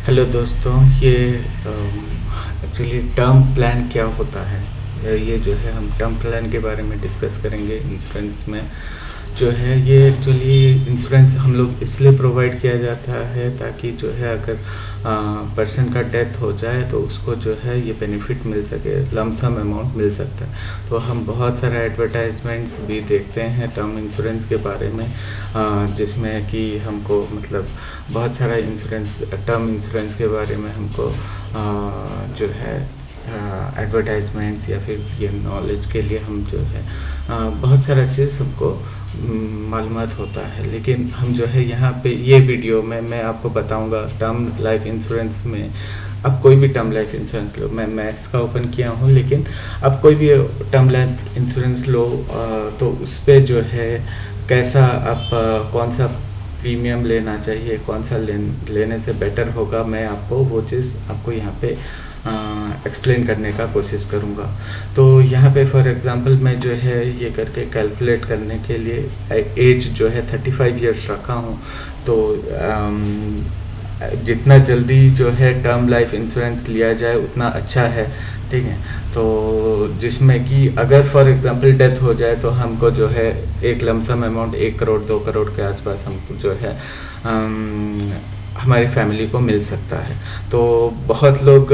Hello दोस्तों, ये actually term plan क्या होता है। ये जो है हम टर्म प्लान के बारे में डिस्कस करेंगे। इंश्योरेंस में जो है ये एक्चुअली इंश्योरेंस हम लोग इसलिए प्रोवाइड किया जाता है ताकि जो है अगर पर्सन का डेथ हो जाए तो उसको जो है ये बेनिफिट मिल सके, लमसम अमाउंट मिल सकता है। तो हम बहुत सारा एडवर्टाइजमेंट्स भी देखते हैं टर्म इंश्योरेंस के बारे में, जिसमें कि हमको मतलब बहुत सारा टर्म इंश्योरेंस के बारे में हमको जो है एडवर्टाइजमेंट्स या फिर ये नॉलेज के लिए हम जो है बहुत सारा चीज़ हमको मालूमात होता है। लेकिन हम जो है यहाँ पे ये वीडियो में मैं आपको बताऊंगा टर्म लाइफ इंश्योरेंस में। अब कोई भी टर्म लाइफ इंश्योरेंस लो, मैं मैक्स का ओपन किया हूँ, लेकिन अब कोई भी टर्म लाइफ इंश्योरेंस लो तो उस पर जो है कैसा आप कौन सा प्रीमियम लेना चाहिए, कौन सा लेने से बेटर होगा, मैं आपको वो चीज़ आपको यहाँ पे एक्सप्लेन करने का कोशिश करूँगा। तो यहाँ पे फॉर एग्जांपल मैं जो है ये करके कैलकुलेट करने के लिए एज जो है 35 इयर्स रखा हूँ। तो जितना जल्दी जो है टर्म लाइफ इंश्योरेंस लिया जाए उतना अच्छा है, ठीक है। तो जिसमें कि अगर फॉर एग्जांपल डेथ हो जाए तो हमको जो है एक लमसम अमाउंट 1 करोड़ 2 करोड़ के आसपास हमको जो है हमारी फैमिली को मिल सकता है। तो बहुत लोग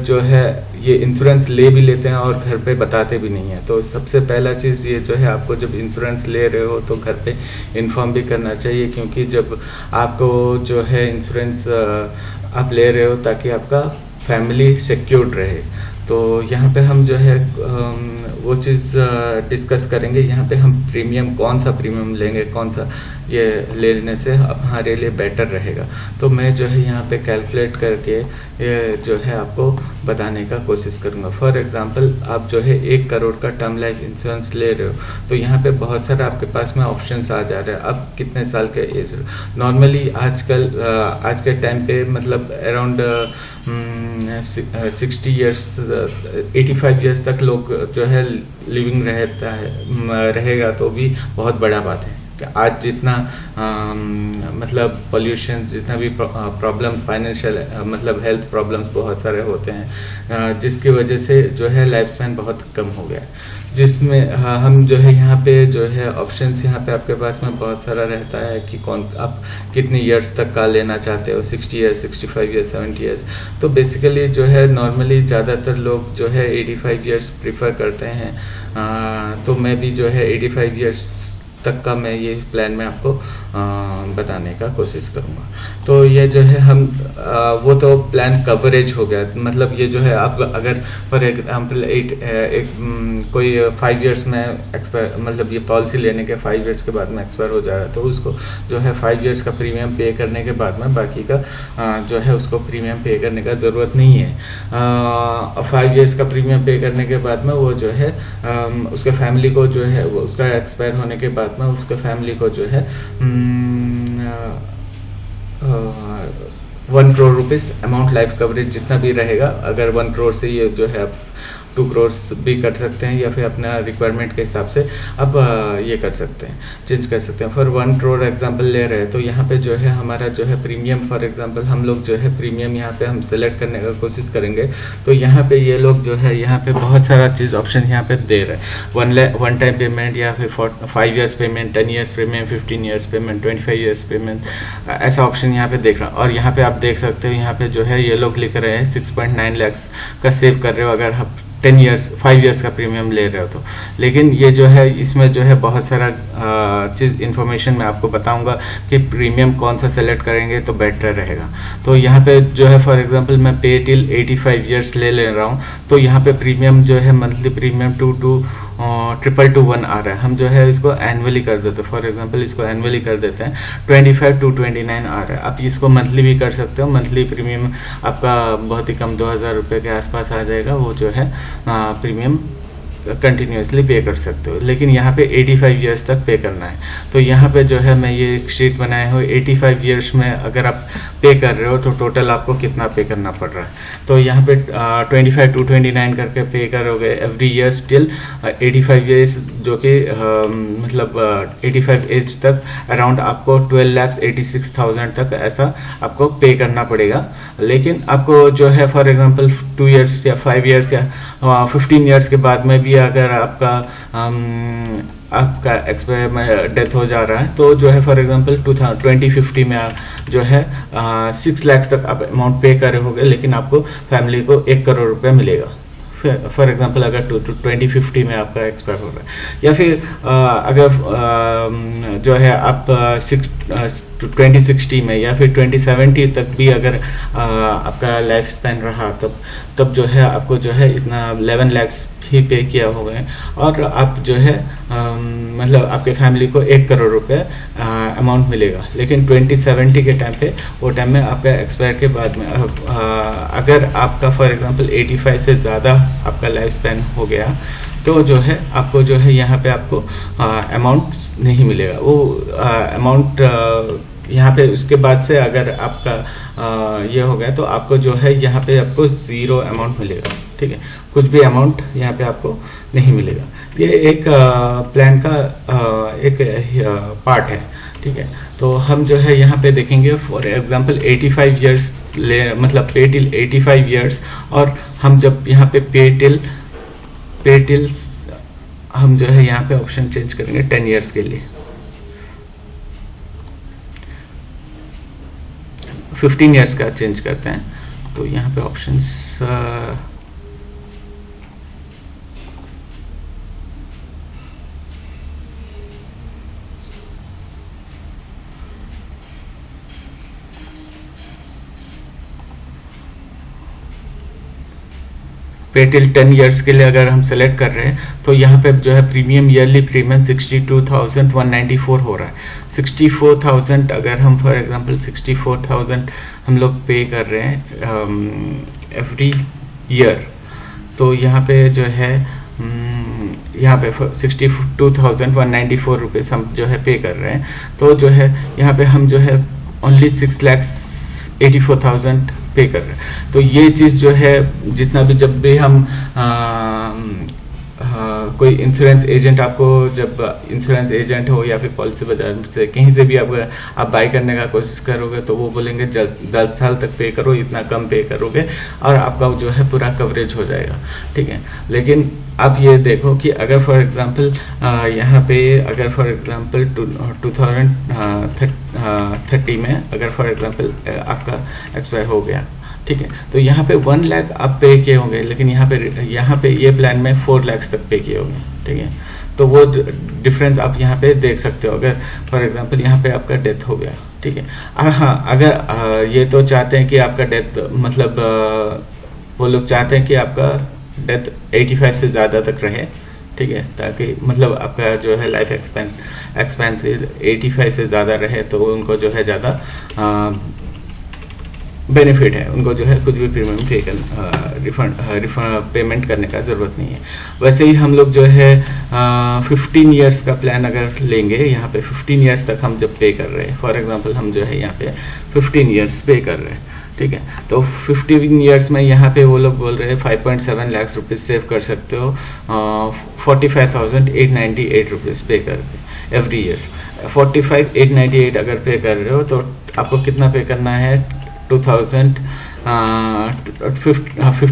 जो है ये इंश्योरेंस ले भी लेते हैं और घर पे बताते भी नहीं है। तो सबसे पहला चीज़ ये जो है आपको जब इंश्योरेंस ले रहे हो तो घर पे इन्फॉर्म भी करना चाहिए, क्योंकि जब आपको जो है इंश्योरेंस आप ले रहे हो ताकि आपका फैमिली सिक्योर्ड रहे। तो यहाँ पे हम जो है वो चीज़ डिस्कस करेंगे। यहाँ पे हम प्रीमियम कौन सा प्रीमियम लेंगे, कौन सा ये लेने से हमारे लिए बेटर रहेगा। तो मैं जो है यहाँ पे कैलकुलेट करके ये जो है आपको बताने का कोशिश करूँगा। फॉर एग्जांपल आप जो है 1 करोड़ का टर्म लाइफ इंश्योरेंस ले रहे हो तो यहाँ पे बहुत सारा आपके पास में ऑप्शंस आ जा रहे हैं। अब कितने साल के एज, नॉर्मली आजकल आज के टाइम पे मतलब अराउंड 60 इयर्स 85 इयर्स तक लोग जो है लिविंग रहेगा तो भी बहुत बड़ा बात है। आज जितना मतलब पोल्यूशन, जितना भी प्रॉब्लम्स, फाइनेंशियल मतलब हेल्थ प्रॉब्लम्स बहुत सारे होते हैं, जिसकी वजह से जो है लाइफ स्पैन बहुत कम हो गया है। जिसमें हम जो है यहाँ पे जो है ऑप्शंस यहाँ पे आपके पास में बहुत सारा रहता है कि कौन आप कितने इयर्स तक का लेना चाहते हो, 60 इयर्स 65 इयर्स 70 इयर्स। तो बेसिकली जो है नॉर्मली ज़्यादातर लोग जो है 85 इयर्स प्रीफर करते हैं। तो मैं भी जो है 85 इयर्स तक का मैं ये प्लान में आपको बताने का कोशिश करूँगा। तो ये जो है हम वो तो प्लान कवरेज हो गया, मतलब ये जो है आप अगर फॉर एग्जाम्पल कोई 5 इयर्स में एक्सपायर, मतलब ये पॉलिसी लेने के 5 इयर्स के बाद में एक्सपायर हो जा रहा है तो उसको जो है 5 इयर्स का प्रीमियम पे करने के बाद में बाकी का जो है उसको प्रीमियम पे करने का ज़रूरत नहीं है। 5 इयर्स का प्रीमियम पे करने के बाद में वो जो है उसके फैमिली को जो है वो उसका एक्सपायर होने के बाद में उसके फैमिली को जो है 1 crore rupees amount life coverage जितना भी रहेगा, अगर 1 करोड़ से ये जो है 2 करोड़ भी कर सकते हैं या फिर अपना रिक्वायरमेंट के हिसाब से अब ये कर सकते हैं, चेंज कर सकते हैं। फॉर 1 करोड़ एग्जांपल ले रहे हैं तो यहाँ पे जो है हमारा जो है प्रीमियम, फॉर एग्जांपल हम लोग जो है प्रीमियम यहाँ पे हम सेलेक्ट करने का कोशिश करेंगे। तो यहाँ पे ये लोग जो है यहाँ पे बहुत सारा चीज़ ऑप्शन यहाँ पे दे रहे हैं, 1 टाइम पेमेंट या फिर 5 years payment, 10 years payment, 15 years payment, 25 years payment, ऐसा ऑप्शन यहाँ पे देख रहा हूँ। और यहाँ पे आप देख सकते हो यहाँ पे जो है ये लोग लिख रहे हैं 6.9 लाख का सेव कर रहे हो अगर आप 5 इयर्स का प्रीमियम ले रहे हो तो। लेकिन ये जो है इसमें जो है बहुत सारा चीज़ इन्फॉर्मेशन मैं आपको बताऊंगा कि प्रीमियम कौन सा सेलेक्ट करेंगे तो बेटर रहेगा। तो यहाँ पे जो है फॉर एग्जांपल मैं पे टिल 85 इयर्स ले रहा हूँ तो यहाँ पे प्रीमियम जो है मंथली प्रीमियम 22221 आ रहा है। हम जो है इसको एनुअली कर देते हैं, फॉर एग्जांपल इसको एनुअली कर देते हैं 25,229 आ रहा है। आप इसको मंथली भी कर सकते हो, मंथली प्रीमियम आपका बहुत ही कम 2000 रुपये के आसपास आ जाएगा। वो जो है प्रीमियम कंटिन्यूसली पे कर सकते हो, लेकिन यहाँ पे 85 इयर्स तक पे करना है। तो यहाँ पे जो है मैं ये शीट बनाया हूँ 85 इयर्स में अगर आप पे कर रहे हो तो टोटल आपको कितना पे करना पड़ रहा है। तो यहाँ पे 25,229 करके पे करोगे एवरी ईयर टिल 85 इयर्स, जो कि मतलब 85 एज तक अराउंड आपको 12,86,000 तक ऐसा आपको पे करना पड़ेगा लेकिन आपको जो है फॉर एग्जांपल 2 इयर्स या 5 इयर्स या 15 इयर्स के बाद में भी अगर आपका एक्सपायर में डेथ हो जा रहा है, तो जो है फॉर एग्जांपल 2050 में जो है 6 लाख तक आप अमाउंट पे कर रहे होगे, लेकिन आपको फैमिली को 1 करोड़ रुपया मिलेगा फॉर एग्जांपल अगर 2050 में आपका एक्सपायर हो रहा है। या फिर अगर जो है आप 2060 में या फिर 2070 तक भी अगर आपका लाइफ स्पैन रहा, तब जो है आपको जो है इतना 11 लाख ही पे किया होगा और आप जो है मतलब आपके फैमिली को 1 करोड़ रुपए अमाउंट मिलेगा। लेकिन 2070 के टाइम पे, वो टाइम में आपका एक्सपायर के बाद में अगर आपका फॉर एग्जांपल 85 से ज़्यादा आपका लाइफ स्पैन हो गया, तो जो है आपको जो है यहाँ पे आपको अमाउंट नहीं मिलेगा। वो अमाउंट यहाँ पे उसके बाद से अगर आपका ये हो गया, तो आपको जो है यहाँ पे आपको 0 अमाउंट मिलेगा। ठीक है, कुछ भी अमाउंट यहाँ पे आपको नहीं मिलेगा। ये एक प्लान का एक पार्ट है। ठीक है, तो हम जो है यहाँ पे देखेंगे फॉर एग्जांपल 85 इयर्स मतलब पे टिल 85 इयर्स, और हम जब यहाँ पे पे टिल हम जो है यहाँ पे ऑप्शन चेंज करेंगे 10 इयर्स के लिए। 15 इयर्स का चेंज करते हैं, तो यहाँ पे ऑप्शंस पे टिल 10 इयर्स के लिए अगर हम सेलेक्ट कर रहे हैं, तो यहाँ पे जो है प्रीमियम ईयरली प्रीमियम 62,194 हो रहा है। 64,000 अगर हम फॉर एग्जांपल 64,000 हम लोग पे कर रहे हैं एवरी ईयर, तो यहाँ पे जो है यहाँ पे 62,194 रुपीज़ हम जो है पे कर रहे हैं। तो जो है यहाँ पे हम जो है ओनली 6,84,000 पे कर रहे हैं। तो ये चीज़ जो है जितना भी जब भी हम कोई इंश्योरेंस एजेंट, आपको जब इंश्योरेंस एजेंट हो या फिर पॉलिसी बाजार से कहीं से भी आप बाई करने का कोशिश करोगे, तो वो बोलेंगे 10 साल तक पे करो, इतना कम पे करोगे और आपका जो है पूरा कवरेज हो जाएगा। ठीक है, लेकिन अब ये देखो कि अगर फॉर एग्जांपल यहाँ पे अगर फॉर एग्जांपल 2030 में अगर फॉर एग्जांपल आपका एक्सपायर हो गया, ठीक है, तो यहाँ पे 1 लाख आप पे किए होंगे, लेकिन यहाँ पे ये प्लान में 4 लाख तक पे किए होंगे। ठीक है, तो वो डिफरेंस आप यहाँ पे देख सकते हो अगर फॉर एग्जांपल यहाँ पे आपका डेथ हो गया। ठीक है, हाँ, अगर ये तो चाहते हैं कि आपका डेथ मतलब वो लोग चाहते हैं कि आपका डेथ 85 से ज़्यादा तक रहे। ठीक है, ताकि मतलब आपका जो है लाइफ एक्सपेंसेस 85 से ज़्यादा रहे, तो उनको जो है ज़्यादा बेनिफिट है, उनको जो है कुछ भी प्रीमियम पे रिफंड पेमेंट करने का ज़रूरत नहीं है। वैसे ही हम लोग जो है 15 इयर्स का प्लान अगर लेंगे, यहाँ पे 15 इयर्स तक हम जब पे कर रहे हैं, फॉर एग्जांपल हम जो है यहाँ पे 15 इयर्स पे कर रहे हैं। ठीक है, तो 15 इयर्स में यहाँ पे वो लोग बोल रहे हैं 5.7 लाख रुपीज़ सेव कर सकते हो 45,898 रुपीज़ पे करके एवरी ईयर। 45,898 अगर पे कर रहे हो, तो आपको कितना पे करना है 50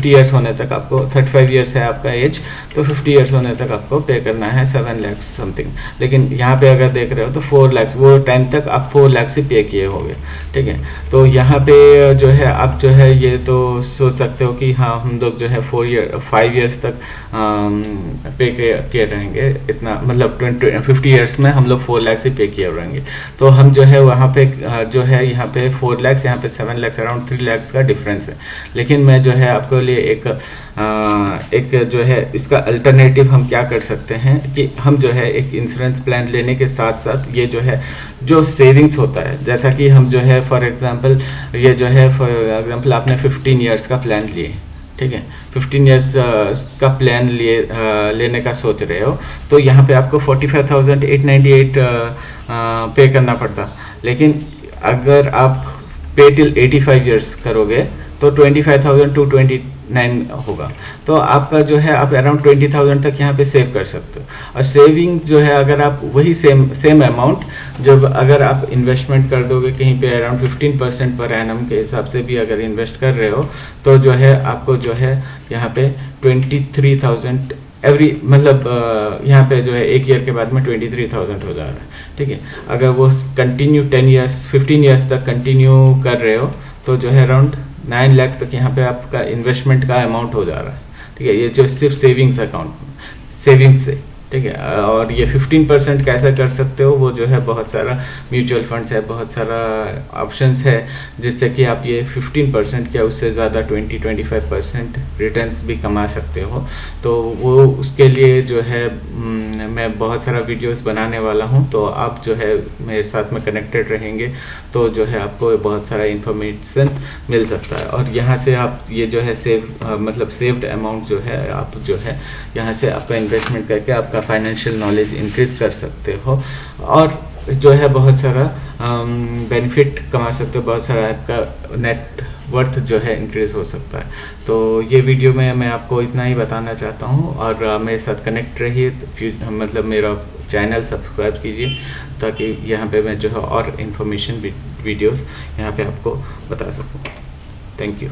इयर्स होने तक आपको, 35 इयर्स है आपका एज, तो 50 इयर्स होने तक आपको पे करना है 7 लाख समथिंग। लेकिन यहाँ पे अगर देख रहे हो तो 4 लाख, वो टाइम तक आप 4 लाख से पे किए होंगे। ठीक है, तो यहाँ पे जो है आप जो है ये तो सोच सकते हो कि हाँ हम लोग जो है 5 इयर्स तक पे किए रहेंगे, इतना मतलब 50 इयर्स में हम लोग 4 लाख से पे किए रहेंगे। तो हम जो है वहाँ पे जो है यहाँ पे 4 लाख, यहाँ पे 7 लाख, अराउंड 3 लाख का डिफरेंस है। लेकिन मैं जो है आपके लिए एक जो है इसका अल्टरनेटिव हम क्या कर सकते हैं कि हम जो है एक इंश्योरेंस प्लान लेने के साथ साथ ये जो है जो सेविंग्स होता है, जैसा कि हम जो है फॉर एग्जांपल ये जो है फॉर एग्जांपल आपने 15 इयर्स का प्लान लिए। ठीक है, 15 इयर्स का प्लान लेने का सोच रहे हो, तो यहाँ पे आपको 45,898 पे करना पड़ता। लेकिन अगर आप पे टिल 85 इयर्स करोगे, तो 25,220 9 होगा। तो आपका जो है आप अराउंड 20,000 तक यहाँ पे सेव कर सकते हो। और सेविंग जो है अगर आप वही सेम अमाउंट जब अगर आप इन्वेस्टमेंट कर दोगे कहीं पे अराउंड 15% पर एनम के हिसाब से भी अगर इन्वेस्ट कर रहे हो तो जो है आपको जो है यहाँ पे 23,000 एवरी मतलब यहाँ पे जो है एक ईयर के बाद में 23,000 हो जा रहा है। ठीक है, अगर वो कंटिन्यू 10 ईयर्स 15 ईयर्स तक कंटिन्यू कर रहे हो तो जो है अराउंड 9 लाख तक यहाँ पे आपका इन्वेस्टमेंट का अमाउंट हो जा रहा है। ठीक है, ये जो सिर्फ सेविंग्स अकाउंट सेविंग्स से। ठीक है, और ये 15% कैसे कर सकते हो वो जो है बहुत सारा म्यूचुअल फंड्स है, बहुत सारा ऑप्शंस है जिससे कि आप ये 15% या उससे ज़्यादा 20-25% रिटर्न्स भी कमा सकते हो। तो वो उसके लिए जो है मैं बहुत सारा वीडियोस बनाने वाला हूँ, तो आप जो है मेरे साथ में कनेक्टेड रहेंगे तो जो है आपको बहुत सारा इन्फॉर्मेशन मिल सकता है। और यहाँ से आप ये जो है मतलब सेव्ड अमाउंट जो है आप जो है यहाँ से आपका इन्वेस्टमेंट करके आपका फाइनेंशियल नॉलेज इंक्रीज कर सकते हो और जो है बहुत सारा बेनिफिट कमा सकते हो, बहुत सारा आपका नेट वर्थ जो है इंक्रीज हो सकता है। तो ये वीडियो में मैं आपको इतना ही बताना चाहता हूँ और मेरे साथ कनेक्ट रहिए, मतलब मेरा चैनल सब्सक्राइब कीजिए ताकि यहाँ पे मैं जो है और इन्फॉर्मेशन वीडियोस यहाँ पे आपको बता सकूँ। Thank you.